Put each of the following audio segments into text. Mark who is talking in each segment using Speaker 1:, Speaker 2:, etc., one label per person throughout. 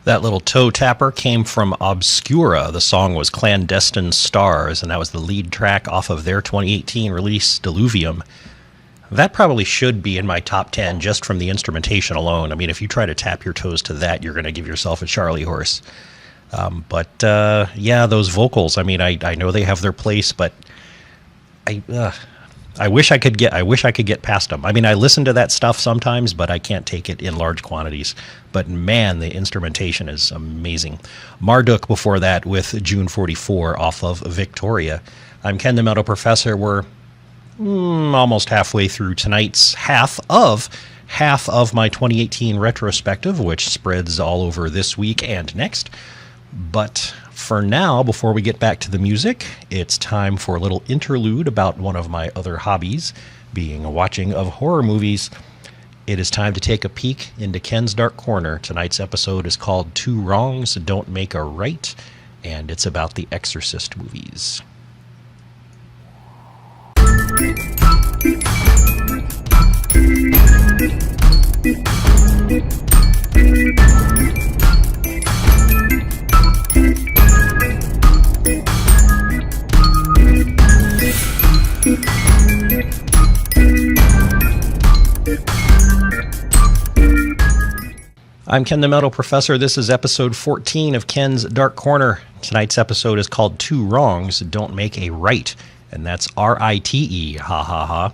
Speaker 1: That little toe tapper came from Obscura. The song was Clandestine Stars, and that was the lead track off of their 2018 release, Diluvium. That probably should be in my top 10 just from the instrumentation alone. I mean, if you try to tap your toes to that, you're going to give yourself a Charlie horse. Yeah, those vocals, I mean, I know they have their place, but I wish I could get past them. I mean, I listen to that stuff sometimes, but I can't take it in large quantities. But man, the instrumentation is amazing. Marduk before that with June 44 off of Victoria. I'm Ken the Metal Professor. We're almost halfway through tonight's half of my 2018 retrospective, which spreads all over this week and next. But for now, before we get back to the music, it's time for a little interlude about one of my other hobbies, being a watching of horror movies. It is time to take a peek into Ken's Dark Corner. Tonight's episode is called Two Wrongs Don't Make a Right, and it's about the Exorcist movies. I'm Ken the Metal Professor. This is episode 14 of Ken's Dark Corner. Tonight's episode is called Two Wrongs Don't Make a Right, and that's R-I-T-E, ha ha ha.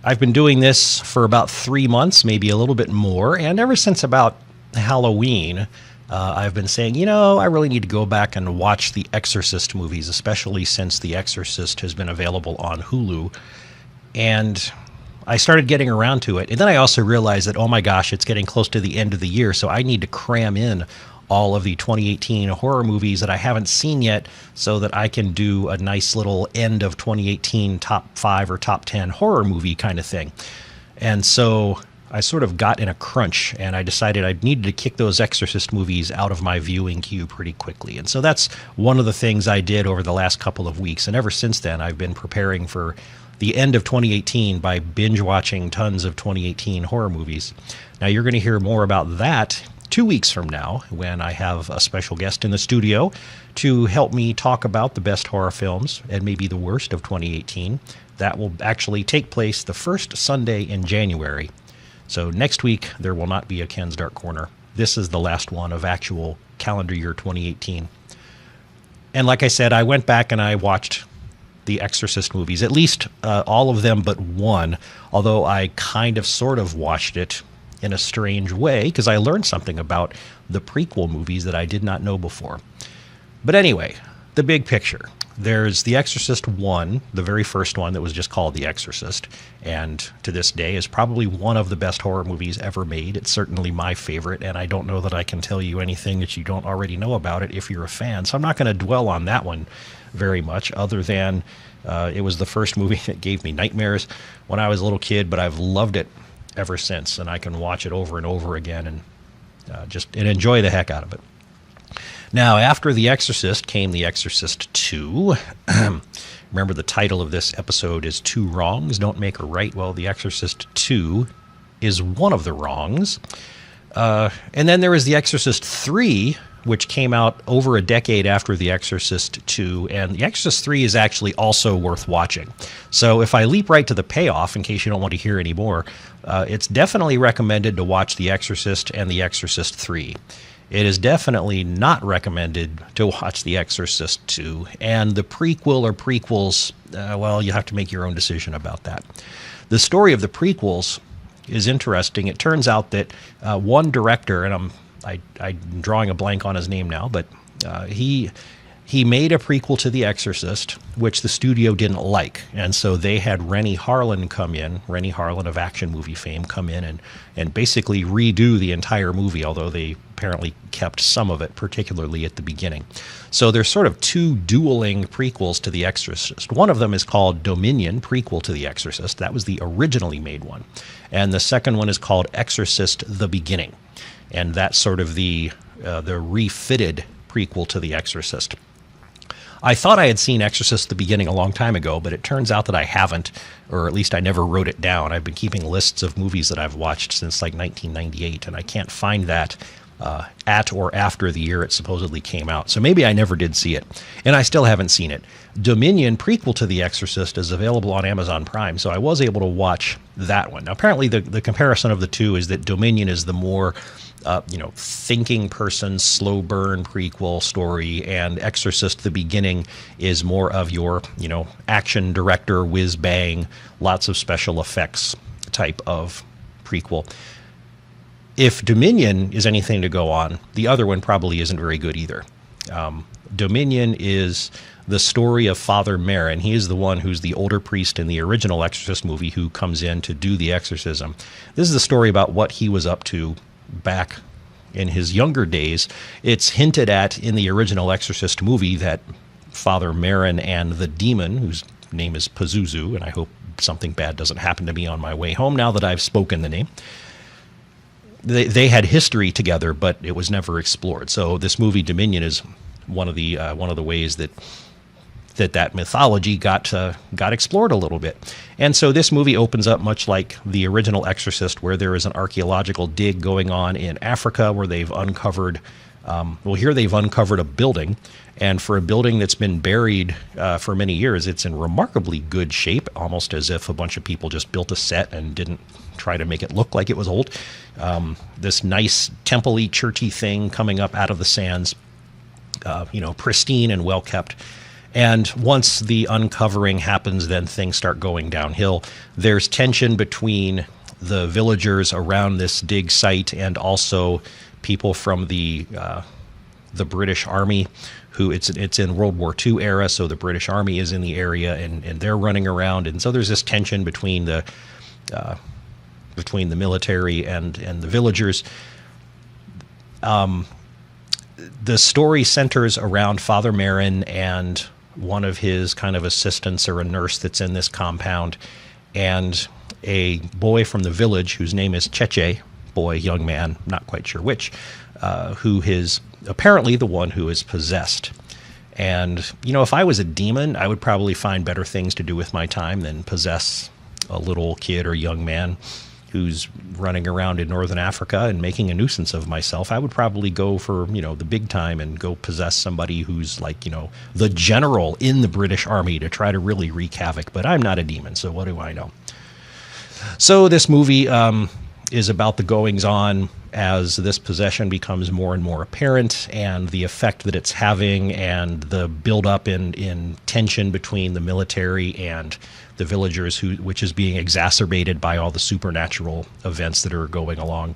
Speaker 1: I've been doing this for about 3 months, maybe a little bit more, and ever since about Halloween, I've been saying, I really need to go back and watch the Exorcist movies, especially since The Exorcist has been available on Hulu. And I started getting around to it. And then I also realized that, oh my gosh, it's getting close to the end of the year, so I need to cram in all of the 2018 horror movies that I haven't seen yet so that I can do a nice little end of 2018 top 5 or top 10 horror movie kind of thing. And so I sort of got in a crunch, and I decided I needed to kick those Exorcist movies out of my viewing queue pretty quickly. And so that's one of the things I did over the last couple of weeks. And ever since then, I've been preparing for the end of 2018 by binge watching tons of 2018 horror movies. Now, you're going to hear more about that 2 weeks from now when I have a special guest in the studio to help me talk about the best horror films and maybe the worst of 2018. That will actually take place the first Sunday in January. So next week, there will not be a Ken's Dark Corner. This is the last one of actual calendar year 2018. And like I said, I went back and I watched the Exorcist movies, at least all of them but one, although I kind of sort of watched it in a strange way because I learned something about the prequel movies that I did not know before. But anyway, the big picture. There's The Exorcist 1, the very first one that was just called The Exorcist, and to this day is probably one of the best horror movies ever made. It's certainly my favorite, and I don't know that I can tell you anything that you don't already know about it if you're a fan, so I'm not going to dwell on that one very much, other than it was the first movie that gave me nightmares when I was a little kid, but I've loved it ever since, and I can watch it over and over again and enjoy the heck out of it. Now, after The Exorcist came The Exorcist 2. Remember, the title of this episode is Two Wrongs Don't Make a Right. Well, The Exorcist 2 is one of the wrongs. And then there was The Exorcist 3, which came out over a decade after The Exorcist 2. And The Exorcist 3 is actually also worth watching. So if I leap right to the payoff, in case you don't want to hear any more, it's definitely recommended to watch The Exorcist and The Exorcist 3. It is definitely not recommended to watch The Exorcist 2. And the prequel or prequels, well, you have to make your own decision about that. The story of the prequels is interesting. It turns out that one director, and I'm drawing a blank on his name now, but he made a prequel to The Exorcist, which the studio didn't like. And so they had Rennie Harlin come in, Rennie Harlin of action movie fame, come in and basically redo the entire movie, although they apparently kept some of it, particularly at the beginning. So there's sort of two dueling prequels to The Exorcist. One of them is called Dominion, prequel to The Exorcist. That was the originally made one. And the second one is called Exorcist: The Beginning. And that's sort of the refitted prequel to The Exorcist. I thought I had seen Exorcist: The Beginning a long time ago, but it turns out that I haven't, or at least I never wrote it down. I've been keeping lists of movies that I've watched since like 1998, and I can't find that at or after the year it supposedly came out. So maybe I never did see it, and I still haven't seen it. Dominion, prequel to The Exorcist, is available on Amazon Prime, so I was able to watch that one. Now, apparently the comparison of the two is that Dominion is the more thinking person, slow burn prequel story, and Exorcist: The Beginning is more of your, action director, whiz bang, lots of special effects type of prequel. If Dominion is anything to go on, the other one probably isn't very good either. Dominion is the story of Father Merrin. He is the one who's the older priest in the original Exorcist movie who comes in to do the exorcism. This is the story about what he was up to back in his younger days. It's hinted at in the original Exorcist movie that Father Merrin and the demon, whose name is Pazuzu, and I hope something bad doesn't happen to me on my way home now that I've spoken the name, they had history together, but it was never explored. So this movie Dominion is one of the ways that mythology got explored a little bit. And so this movie opens up much like the original Exorcist, where there is an archaeological dig going on in Africa where they've uncovered, here they've uncovered a building. And for a building that's been buried for many years, it's in remarkably good shape, almost as if a bunch of people just built a set and didn't try to make it look like it was old. This nice temple-y, churchy thing coming up out of the sands, pristine and well-kept. And once the uncovering happens, then things start going downhill. There's tension between the villagers around this dig site and also people from the British Army, who it's in World War II era, so the British Army is in the area and they're running around. And so there's this tension between the military and the villagers. The story centers around Father Merrin and one of his kind of assistants or a nurse that's in this compound, and a boy from the village whose name is Cheche, boy, young man, not quite sure which, who is apparently the one who is possessed. And, if I was a demon, I would probably find better things to do with my time than possess a little kid or young man who's running around in northern Africa and making a nuisance of myself. I would probably go for, the big time and go possess somebody who's like, the general in the British Army to try to really wreak havoc. But I'm not a demon, so what do I know? So this movie is about the goings-on as this possession becomes more and more apparent, and the effect that it's having, and the build-up in tension between the military and the villagers, which is being exacerbated by all the supernatural events that are going along.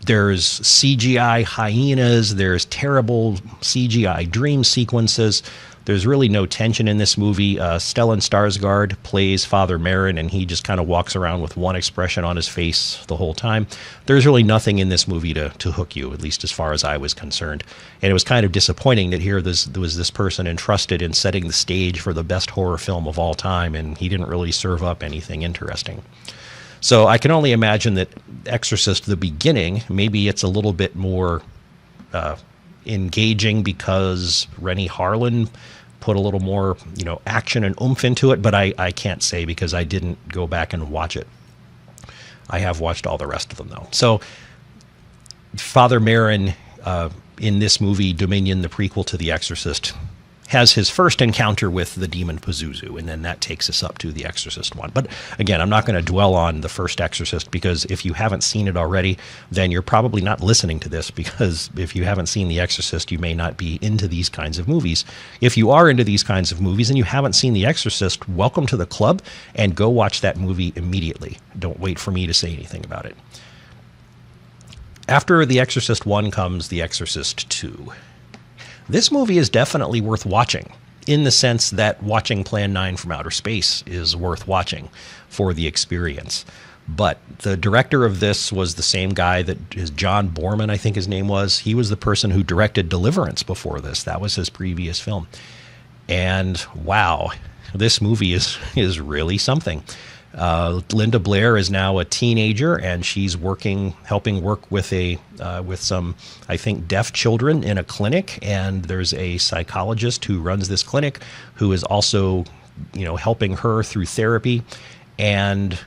Speaker 1: There's CGI hyenas, there's terrible CGI dream sequences. There's really no tension in this movie. Stellan Skarsgård plays Father Merrin, and he just kind of walks around with one expression on his face the whole time. There's really nothing in this movie to hook you, at least as far as I was concerned. And it was kind of disappointing that there was this person entrusted in setting the stage for the best horror film of all time, and he didn't really serve up anything interesting. So I can only imagine that Exorcist: The Beginning, maybe it's a little bit more engaging because Renny Harlin put a little more, action and oomph into it, but I can't say because I didn't go back and watch it. I have watched all the rest of them, though. So Father Merrin, in this movie, Dominion, the prequel to The Exorcist, has his first encounter with the demon Pazuzu, and then that takes us up to The Exorcist 1. But again, I'm not going to dwell on the first Exorcist, because if you haven't seen it already, then you're probably not listening to this, because if you haven't seen The Exorcist, you may not be into these kinds of movies. If you are into these kinds of movies and you haven't seen The Exorcist, welcome to the club, and go watch that movie immediately. Don't wait for me to say anything about it. After The Exorcist 1 comes The Exorcist 2. This movie is definitely worth watching, in the sense that watching Plan 9 from Outer Space is worth watching for the experience. But the director of this was the same guy that is John Borman, I think his name was. He was the person who directed Deliverance before this. That was his previous film. And wow, this movie is really something. Linda Blair is now a teenager, and she's helping work with some, I think, deaf children in a clinic. And there's a psychologist who runs this clinic who is also, helping her through therapy. And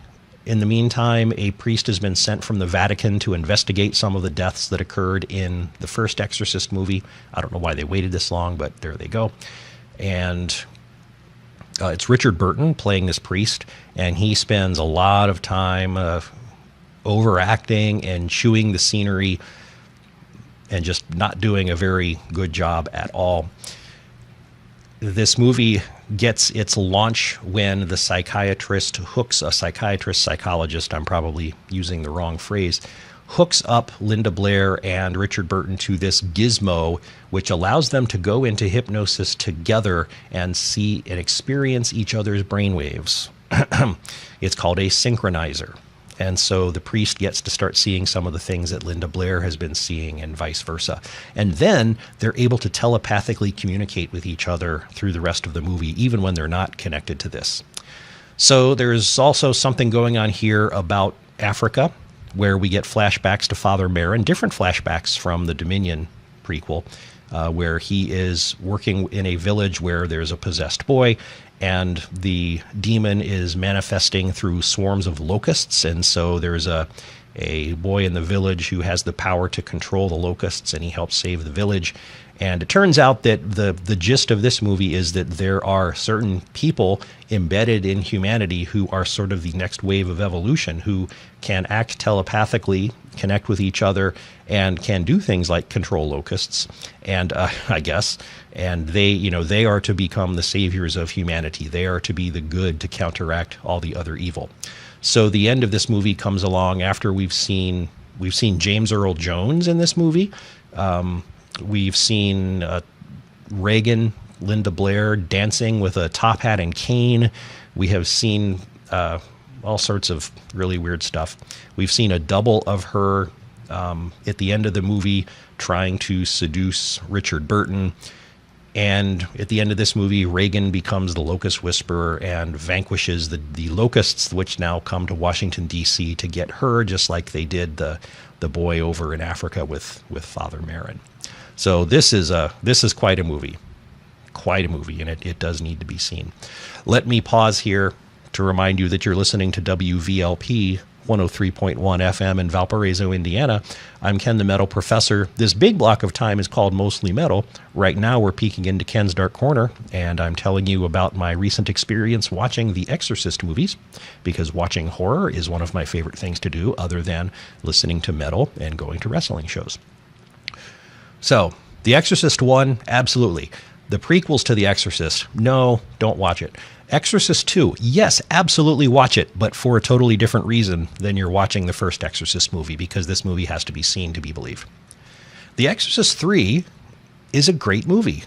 Speaker 1: In the meantime, a priest has been sent from the Vatican to investigate some of the deaths that occurred in the first Exorcist movie. I don't know why they waited this long, but there they go. And it's Richard Burton playing this priest, and he spends a lot of time overacting and chewing the scenery and just not doing a very good job at all. This movie gets its launch when the psychiatrist hooks a psychologist, I'm probably using the wrong phrase, hooks up Linda Blair and Richard Burton to this gizmo, which allows them to go into hypnosis together and see and experience each other's brainwaves. It's called a synchronizer. And so the priest gets to start seeing some of the things that Linda Blair has been seeing and vice versa. And then they're able to telepathically communicate with each other through the rest of the movie, even when they're not connected to this. So there's also something going on here about Africa, where we get flashbacks to Father Merrin, different flashbacks from the Dominion prequel, where he is working in a village where there's a possessed boy, and the demon is manifesting through swarms of locusts. And so there's a boy in the village who has the power to control the locusts, and he helps save the village. And it turns out that the gist of this movie is that there are certain people embedded in humanity who are sort of the next wave of evolution, who can act telepathically, connect with each other, and can do things like control locusts, and I guess, and they are to become the saviors of humanity. They are to be the good to counteract all the other evil. So the end of this movie comes along after we've seen James Earl Jones in this movie. We've seen Reagan, Linda Blair dancing with a top hat and cane. We have seen all sorts of really weird stuff. We've seen a double of her at the end of the movie trying to seduce Richard Burton. And at the end of this movie, Reagan becomes the locust whisperer and vanquishes the locusts, which now come to Washington, D.C. to get her, just like they did the boy over in Africa with Father Merrin. So this is quite a movie, and it does need to be seen. Let me pause here to remind you that you're listening to WVLP 103.1 FM in Valparaiso, Indiana. I'm Ken the Metal Professor. This big block of time is called Mostly Metal. Right now we're peeking into Ken's Dark Corner, and I'm telling you about my recent experience watching the Exorcist movies, because watching horror is one of my favorite things to do other than listening to metal and going to wrestling shows. So, The Exorcist 1, absolutely. The prequels to The Exorcist, no, don't watch it. Exorcist 2, yes, absolutely watch it, but for a totally different reason than you're watching the first Exorcist movie, because this movie has to be seen to be believed. The Exorcist 3 is a great movie.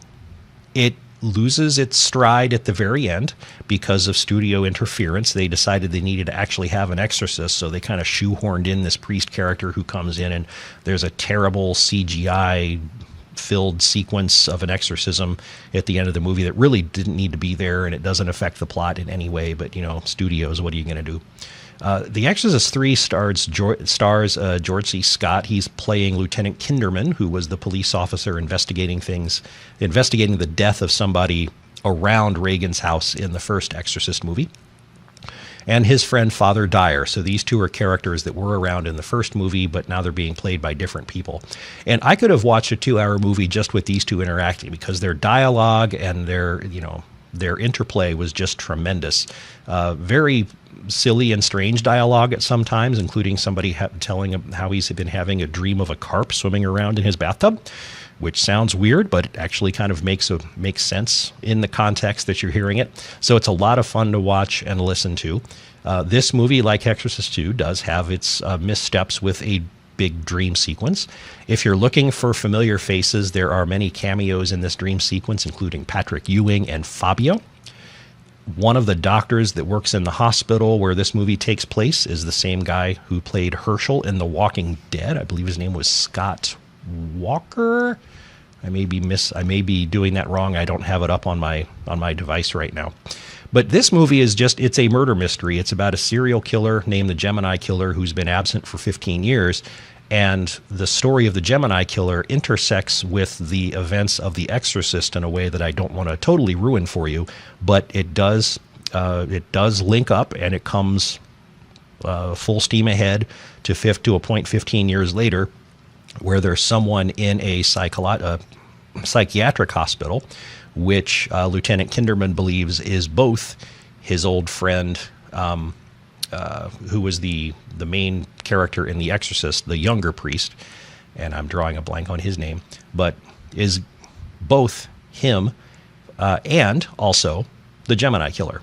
Speaker 1: It loses its stride at the very end because of studio interference. They decided they needed to actually have an exorcist, so they kind of shoehorned in this priest character who comes in, and there's a terrible CGI filled sequence of an exorcism at the end of the movie that really didn't need to be there, and it doesn't affect the plot in any way, but studios, what are you going to do? The Exorcist 3 stars George C. Scott. He's playing Lieutenant Kinderman, who was the police officer investigating the death of somebody around Reagan's house in the first Exorcist movie, and his friend Father Dyer. So these two are characters that were around in the first movie, but now they're being played by different people. And I could have watched a 2-hour movie just with these two interacting, because their dialogue and their interplay was just tremendous. Very silly and strange dialogue at some times, including somebody telling him how he's been having a dream of a carp swimming around in his bathtub, which sounds weird, but it actually kind of makes sense in the context that you're hearing it. So it's a lot of fun to watch and listen to. This movie, like Exorcist 2, does have its missteps with a big dream sequence. If you're looking for familiar faces, there are many cameos in this dream sequence, including Patrick Ewing and Fabio. One of the doctors that works in the hospital where this movie takes place is the same guy who played Herschel in The Walking Dead. I believe his name was Scott Walker. I may be doing that wrong. I don't have it up on my device right now. But this movie is it's a murder mystery. It's about a serial killer named the Gemini Killer who's been absent for 15 years. And the story of the Gemini Killer intersects with the events of The Exorcist in a way that I don't want to totally ruin for you, but it does link up, and it comes full steam ahead to a point 15 years later, where there's someone in a psychiatric hospital, which Lieutenant Kinderman believes is both his old friend, who was the main character in The Exorcist, the younger priest, and I'm drawing a blank on his name, but is both him and also the Gemini Killer.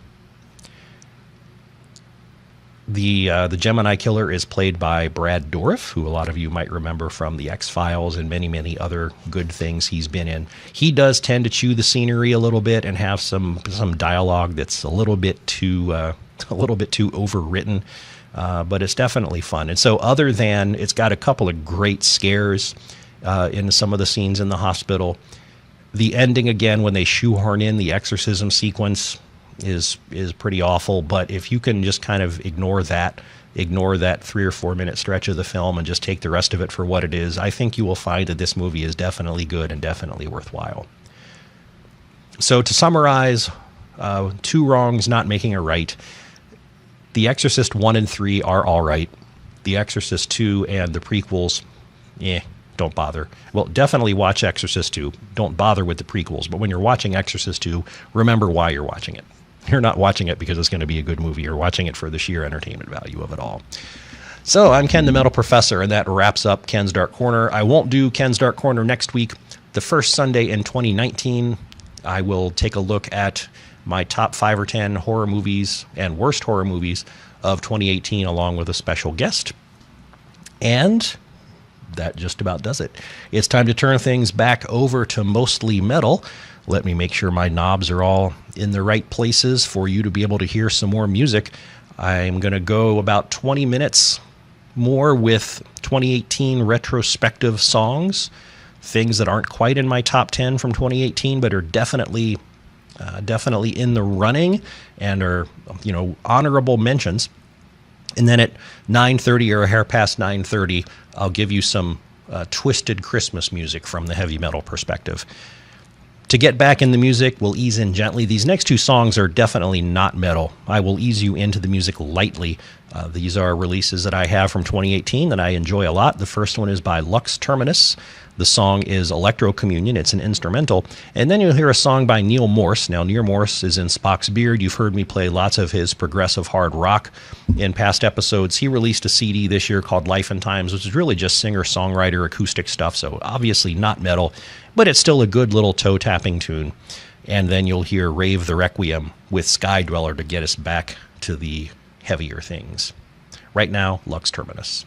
Speaker 1: The Gemini Killer is played by Brad Dourif, who a lot of you might remember from The X-Files and many, many other good things he's been in. He does tend to chew the scenery a little bit and have some dialogue that's a little bit too overwritten, but it's definitely fun. And so, other than it's got a couple of great scares in some of the scenes in the hospital, the ending again when they shoehorn in the exorcism sequence is pretty awful. But if you can just kind of ignore that 3 or 4 minute stretch of the film and just take the rest of it for what it is, I think you will find that this movie is definitely good and definitely worthwhile. So to summarize, 2 wrongs not making a right. The Exorcist 1 and 3 are all right. The Exorcist 2 and the prequels, don't bother. Well, definitely watch Exorcist 2. Don't bother with the prequels. But when you're watching Exorcist 2, remember why you're watching it. You're not watching it because it's going to be a good movie. You're watching it for the sheer entertainment value of it all. So I'm Ken the Metal Professor, and that wraps up Ken's Dark Corner. I won't do Ken's Dark Corner next week. The first Sunday in 2019, I will take a look at my top 5 or 10 horror movies and worst horror movies of 2018, along with a special guest. And that just about does it. It's time to turn things back over to Mostly Metal. Let me make sure my knobs are all in the right places for you to be able to hear some more music. I'm going to go about 20 minutes more with 2018 retrospective songs, things that aren't quite in my top 10 from 2018, but are definitely in the running and are, honorable mentions. And then at 9:30 or a hair past 9:30, I'll give you some twisted Christmas music from the heavy metal perspective. To get back in the music, we'll ease in gently. These next 2 songs are definitely not metal. I will ease you into the music lightly. These are releases that I have from 2018 that I enjoy a lot. The first one is by Lux Terminus. The song is Electro Communion. It's an instrumental. And then you'll hear a song by Neil Morse. Now, Neil Morse is in Spock's Beard. You've heard me play lots of his progressive hard rock in past episodes. He released a CD this year called Life and Times, which is really just singer-songwriter acoustic stuff, so obviously not metal, but it's still a good little toe-tapping tune. And then you'll hear Rave the Requiem with Sky Dweller to get us back to the heavier things. Right now, Lux Terminus.